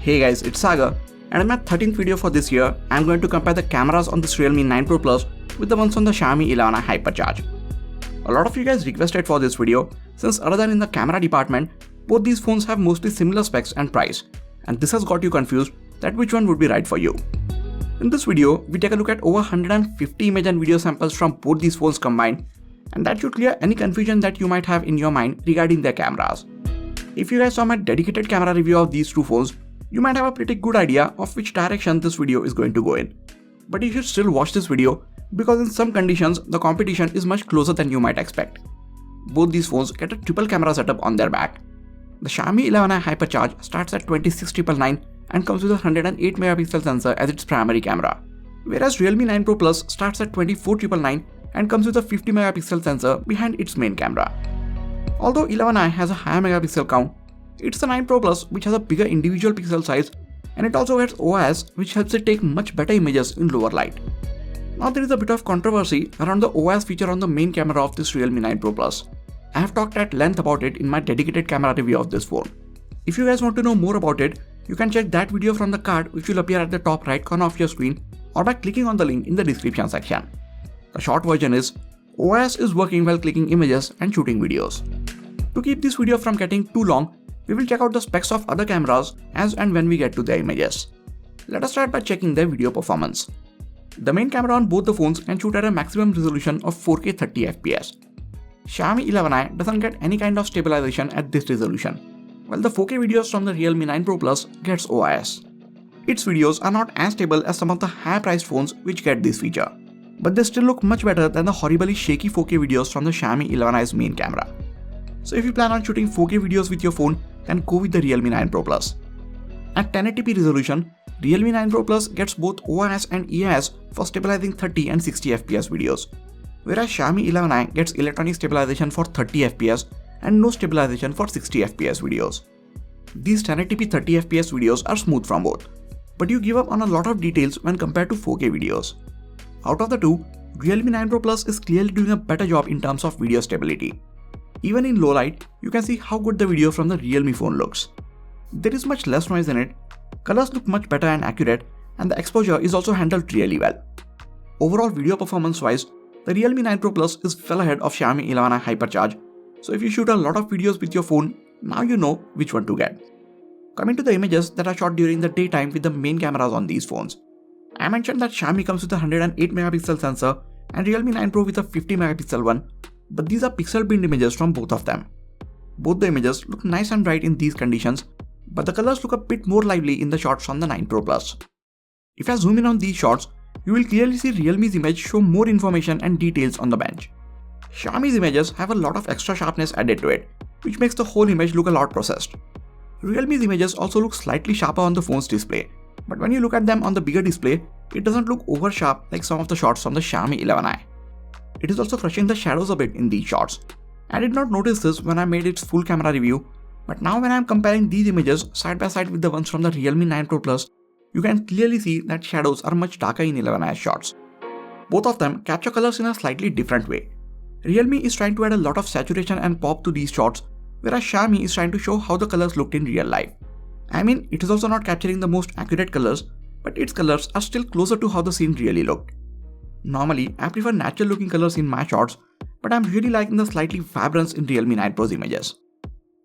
Hey guys, it's Sagar, and in my 13th video for this year, I'm going to compare the cameras on this Realme 9 Pro Plus with the ones on the Xiaomi 11i Hypercharge. A lot of you guys requested for this video, since other than in the camera department, both these phones have mostly similar specs and price, and this has got you confused that which one would be right for you. In this video, we take a look at over 150 image and video samples from both these phones combined, and that should clear any confusion that you might have in your mind regarding their cameras. If you guys saw my dedicated camera review of these two phones, you might have a pretty good idea of which direction this video is going to go in. But you should still watch this video because in some conditions, the competition is much closer than you might expect. Both these phones get a triple camera setup on their back. The Xiaomi 11i Hypercharge starts at 26,999 and comes with a 108 megapixel sensor as its primary camera, whereas Realme 9 Pro Plus starts at 24,999 and comes with a 50 megapixel sensor behind its main camera. Although 11i has a higher megapixel count, it's the 9 Pro Plus which has a bigger individual pixel size, and it also has OIS which helps it take much better images in lower light. Now there is a bit of controversy around the OIS feature on the main camera of this Realme 9 Pro Plus. I have talked at length about it in my dedicated camera review of this phone. If you guys want to know more about it, you can check that video from the card which will appear at the top right corner of your screen or by clicking on the link in the description section. The short version is, OIS is working while clicking images and shooting videos. To keep this video from getting too long, we will check out the specs of other cameras as and when we get to their images. Let us start by checking their video performance. The main camera on both the phones can shoot at a maximum resolution of 4K 30fps. Xiaomi 11i doesn't get any kind of stabilization at this resolution, while the 4K videos from the Realme 9 Pro Plus gets OIS. Its videos are not as stable as some of the higher priced phones which get this feature, but they still look much better than the horribly shaky 4K videos from the Xiaomi 11i's main camera. So if you plan on shooting 4K videos with your phone, then go with the Realme 9 Pro Plus. At 1080p resolution, Realme 9 Pro Plus gets both OIS and EIS for stabilizing 30 and 60fps videos, whereas Xiaomi 11i gets electronic stabilization for 30fps and no stabilization for 60fps videos. These 1080p 30fps videos are smooth from both, but you give up on a lot of details when compared to 4K videos. Out of the two, Realme 9 Pro Plus is clearly doing a better job in terms of video stability. Even in low light, you can see how good the video from the Realme phone looks. There is much less noise in it, colors look much better and accurate, and the exposure is also handled really well. Overall video performance wise, the Realme 9 Pro Plus is well ahead of Xiaomi 11i Hypercharge, so if you shoot a lot of videos with your phone, now you know which one to get. Coming to the images that are shot during the daytime with the main cameras on these phones. I mentioned that Xiaomi comes with a 108 megapixel sensor and Realme 9 Pro with a 50 megapixel one, but these are pixel binned images from both of them. Both the images look nice and bright in these conditions, but the colors look a bit more lively in the shots from the 9 Pro Plus. If I zoom in on these shots, you will clearly see Realme's image show more information and details on the bench. Xiaomi's images have a lot of extra sharpness added to it, which makes the whole image look a lot processed. Realme's images also look slightly sharper on the phone's display, but when you look at them on the bigger display, it doesn't look over sharp like some of the shots from the Xiaomi 11i. It is also crushing the shadows a bit in these shots. I did not notice this when I made its full camera review, but now when I am comparing these images side by side with the ones from the Realme 9 Pro Plus, you can clearly see that shadows are much darker in 11i shots. Both of them capture colors in a slightly different way. Realme is trying to add a lot of saturation and pop to these shots, whereas Xiaomi is trying to show how the colors looked in real life. I mean, it is also not capturing the most accurate colors, but its colors are still closer to how the scene really looked. Normally, I prefer natural looking colors in my shots, but I'm really liking the slightly vibrance in Realme 9 Pro's images.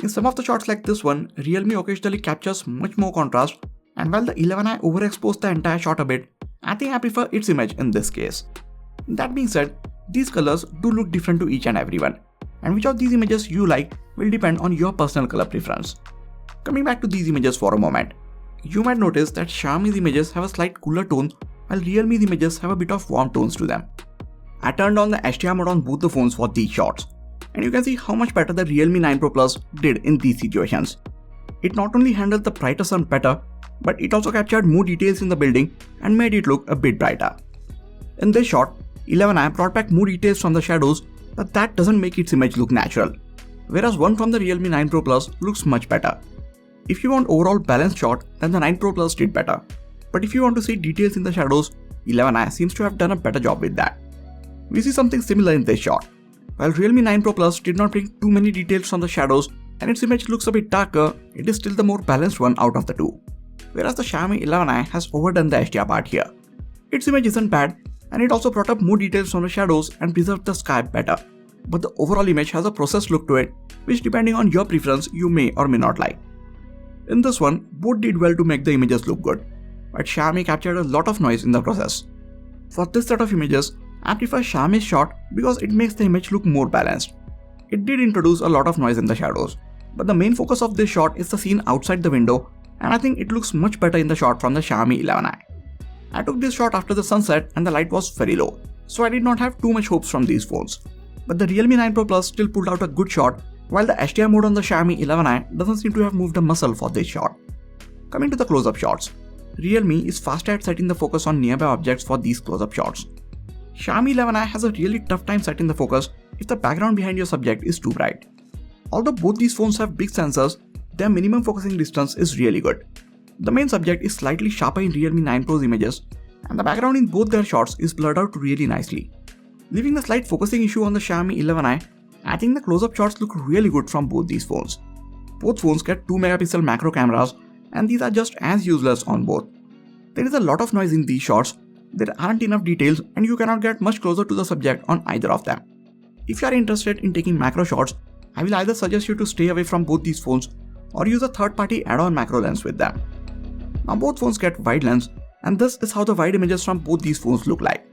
In some of the shots like this one, Realme occasionally captures much more contrast, and while the 11i overexposed the entire shot a bit, I think I prefer its image in this case. That being said, these colors do look different to each and everyone, and which of these images you like will depend on your personal color preference. Coming back to these images for a moment, you might notice that Xiaomi's images have a slight cooler tone, while Realme's images have a bit of warm tones to them. I turned on the HDR mode on both the phones for these shots, and you can see how much better the Realme 9 Pro Plus did in these situations. It not only handled the brighter sun better, but it also captured more details in the building and made it look a bit brighter. In this shot, 11i brought back more details from the shadows, but that doesn't make its image look natural, whereas one from the Realme 9 Pro Plus looks much better. If you want overall balanced shot, then the 9 Pro Plus did better. But if you want to see details in the shadows, 11i seems to have done a better job with that. We see something similar in this shot. While Realme 9 Pro Plus did not bring too many details from the shadows and its image looks a bit darker, it is still the more balanced one out of the two. whereas the Xiaomi 11i has overdone the HDR part here. Its image isn't bad, and it also brought up more details from the shadows and preserved the sky better. But the overall image has a processed look to it, which depending on your preference you may or may not like. In this one, both did well to make the images look good, but Xiaomi captured a lot of noise in the process. For this set of images, I prefer Xiaomi's shot because it makes the image look more balanced. It did introduce a lot of noise in the shadows, but the main focus of this shot is the scene outside the window, and I think it looks much better in the shot from the Xiaomi 11i. I took this shot after the sunset and the light was very low, so I did not have too much hopes from these phones. But the Realme 9 Pro Plus still pulled out a good shot, while the HDR mode on the Xiaomi 11i doesn't seem to have moved a muscle for this shot. Coming to the close-up shots, Realme is fast at setting the focus on nearby objects for these close-up shots. Xiaomi 11i has a really tough time setting the focus if the background behind your subject is too bright. Although both these phones have big sensors, their minimum focusing distance is really good. The main subject is slightly sharper in Realme 9 Pro's images, and the background in both their shots is blurred out really nicely. Leaving the slight focusing issue on the Xiaomi 11i, I think the close-up shots look really good from both these phones. Both phones get 2-megapixel macro cameras, and these are just as useless on both. There is a lot of noise in these shots, there aren't enough details, and you cannot get much closer to the subject on either of them. If you are interested in taking macro shots, I will either suggest you to stay away from both these phones or use a third-party add-on macro lens with them. Now both phones get wide lens, and this is how the wide images from both these phones look like.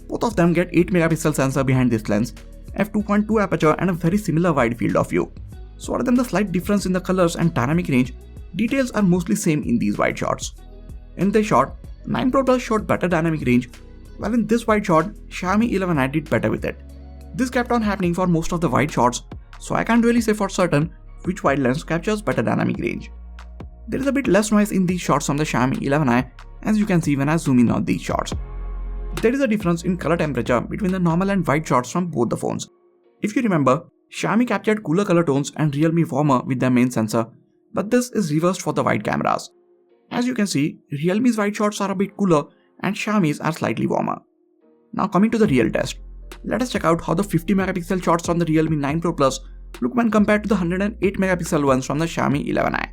Both of them get 8-megapixel sensor behind this lens, f2.2 aperture and a very similar wide field of view. So other than the slight difference in the colors and dynamic range, details are mostly same in these wide shots. In this shot, 9 Pro Plus showed better dynamic range, while in this wide shot, Xiaomi 11i did better with it. This kept on happening for most of the wide shots, so I can't really say for certain which wide lens captures better dynamic range. There is a bit less noise in these shots on the Xiaomi 11i, as you can see when I zoom in on these shots. There is a difference in color temperature between the normal and wide shots from both the phones. If you remember, Xiaomi captured cooler color tones and Realme warmer with their main sensor, but this is reversed for the wide cameras. As you can see, Realme's wide shots are a bit cooler and Xiaomi's are slightly warmer. Now coming to the real test, let us check out how the 50-megapixel shots from the Realme 9 Pro Plus look when compared to the 108-megapixel ones from the Xiaomi 11i.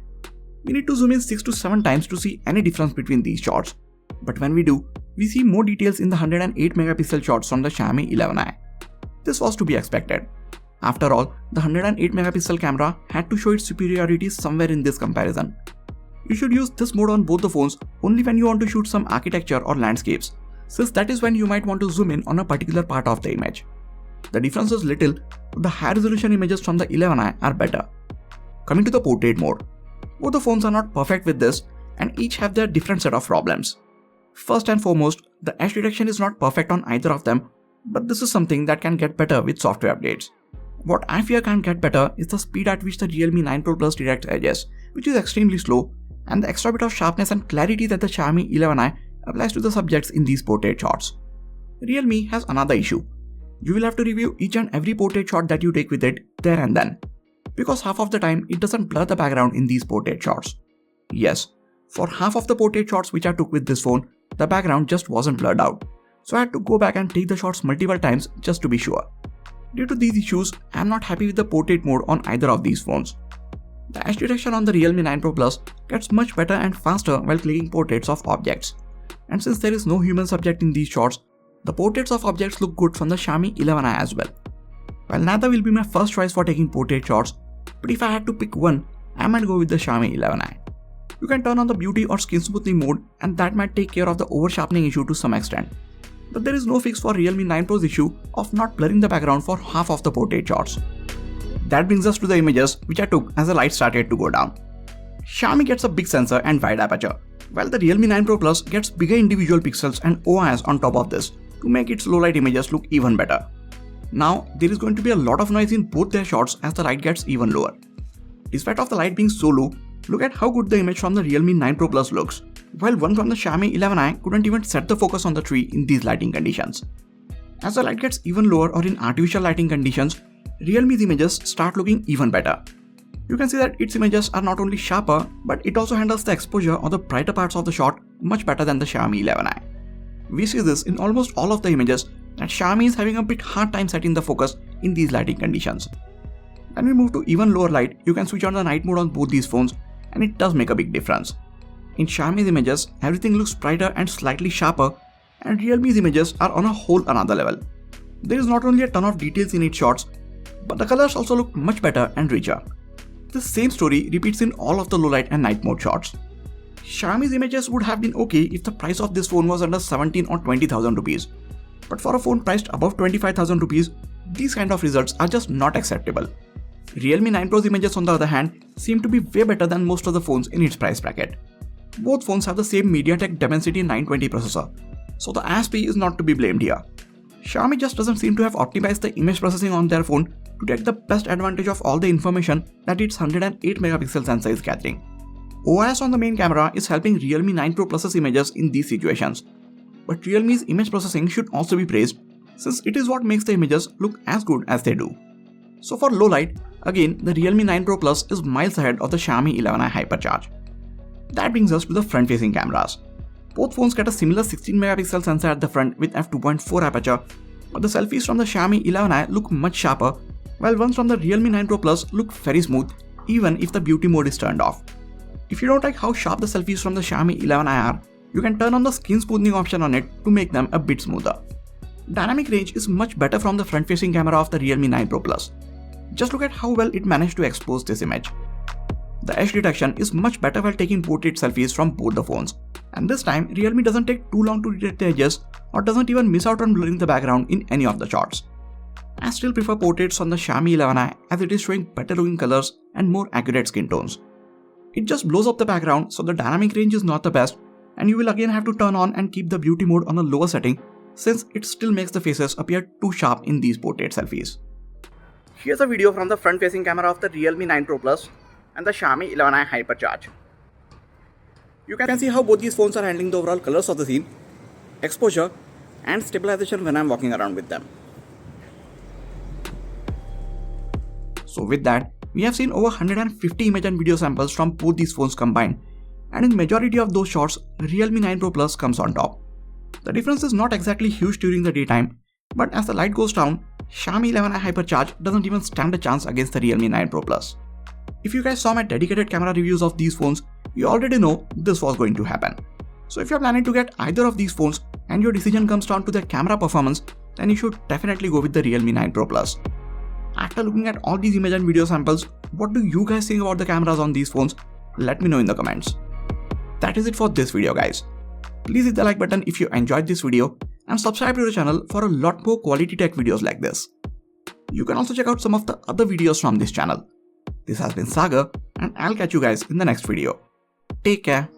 We need to zoom in 6 to 7 times to see any difference between these shots, but when we do, we see more details in the 108-megapixel shots from the Xiaomi 11i. This was to be expected. After all, the 108-megapixel camera had to show its superiority somewhere in this comparison. You should use this mode on both the phones only when you want to shoot some architecture or landscapes, since that is when you might want to zoom in on a particular part of the image. The difference is little, but the high resolution images from the 11i are better. Coming to the portrait mode, both the phones are not perfect with this and each have their different set of problems. First and foremost, the edge detection is not perfect on either of them, but this is something that can get better with software updates. What I fear can't get better is the speed at which the Realme 9 Pro Plus detects edges, which is extremely slow, and the extra bit of sharpness and clarity that the Xiaomi 11i applies to the subjects in these portrait shots. Realme has another issue. You will have to review each and every portrait shot that you take with it there and then, because half of the time it doesn't blur the background in these portrait shots. Yes, for half of the portrait shots which I took with this phone, the background just wasn't blurred out, so I had to go back and take the shots multiple times just to be sure. Due to these issues, I am not happy with the portrait mode on either of these phones. The edge detection on the Realme 9 Pro Plus gets much better and faster while clicking portraits of objects. And since there is no human subject in these shots, the portraits of objects look good from the Xiaomi 11i as well. While neither will be my first choice for taking portrait shots, but if I had to pick one, I might go with the Xiaomi 11i. You can turn on the beauty or skin smoothing mode and that might take care of the over sharpening issue to some extent. But there is no fix for Realme 9 Pro's issue of not blurring the background for half of the portrait shots. That brings us to the images which I took as the light started to go down. Xiaomi gets a big sensor and wide aperture, while the Realme 9 Pro Plus gets bigger individual pixels and OIS on top of this to make its low light images look even better. Now, there is going to be a lot of noise in both their shots as the light gets even lower. Despite of the light being so low, look at how good the image from the Realme 9 Pro Plus looks, while one from the Xiaomi 11i couldn't even set the focus on the tree in these lighting conditions. As the light gets even lower or in artificial lighting conditions, Realme's images start looking even better. You can see that its images are not only sharper, but it also handles the exposure or the brighter parts of the shot much better than the Xiaomi 11i. We see this in almost all of the images that Xiaomi is having a bit hard time setting the focus in these lighting conditions. When we move to even lower light, you can switch on the night mode on both these phones and it does make a big difference. In Xiaomi's images, everything looks brighter and slightly sharper, and Realme's images are on a whole another level. There is not only a ton of details in its shots, but the colors also look much better and richer. The same story repeats in all of the low light and night mode shots. Xiaomi's images would have been okay if the price of this phone was under 17 or 20,000 rupees. But for a phone priced above 25,000 rupees, these kind of results are just not acceptable. Realme 9 Pro's images on the other hand seem to be way better than most of the phones in its price bracket. Both phones have the same MediaTek Dimensity 920 processor, so the ASP is not to be blamed here. Xiaomi just doesn't seem to have optimized the image processing on their phone to take the best advantage of all the information that its 108 megapixel sensor is gathering. OIS on the main camera is helping Realme 9 Pro Plus's images in these situations, but Realme's image processing should also be praised since it is what makes the images look as good as they do. So for low light, again the Realme 9 Pro Plus is miles ahead of the Xiaomi 11i Hypercharge. That brings us to the front-facing cameras. Both phones get a similar 16 megapixel sensor at the front with f2.4 aperture, but the selfies from the Xiaomi 11i look much sharper, while ones from the Realme 9 Pro Plus look very smooth even if the beauty mode is turned off. If you don't like how sharp the selfies from the Xiaomi 11i are, you can turn on the skin smoothing option on it to make them a bit smoother. Dynamic range is much better from the front-facing camera of the Realme 9 Pro Plus. Just look at how well it managed to expose this image. The edge detection is much better while taking portrait selfies from both the phones, and this time Realme doesn't take too long to detect the edges or doesn't even miss out on blurring the background in any of the shots. I still prefer portraits on the Xiaomi 11i as it is showing better looking colors and more accurate skin tones. It just blows up the background, so the dynamic range is not the best, and you will again have to turn on and keep the beauty mode on a lower setting since it still makes the faces appear too sharp in these portrait selfies. Here's a video from the front-facing camera of the Realme 9 Pro Plus and the Xiaomi 11i Hypercharge. You can see how both these phones are handling the overall colors of the scene, exposure, and stabilization when I'm walking around with them. So with that, we have seen over 150 image and video samples from both these phones combined, and in majority of those shots, Realme 9 Pro Plus comes on top. The difference is not exactly huge during the daytime, but as the light goes down, Xiaomi 11i Hypercharge doesn't even stand a chance against the Realme 9 Pro Plus. If you guys saw my dedicated camera reviews of these phones, you already know this was going to happen. So if you're planning to get either of these phones and your decision comes down to their camera performance, then you should definitely go with the Realme 9 Pro Plus. After looking at all these image and video samples, what do you guys think about the cameras on these phones? Let me know in the comments. That is it for this video guys. Please hit the like button if you enjoyed this video and subscribe to the channel for a lot more quality tech videos like this. You can also check out some of the other videos from this channel. This has been Sagar, and I'll catch you guys in the next video. Take care.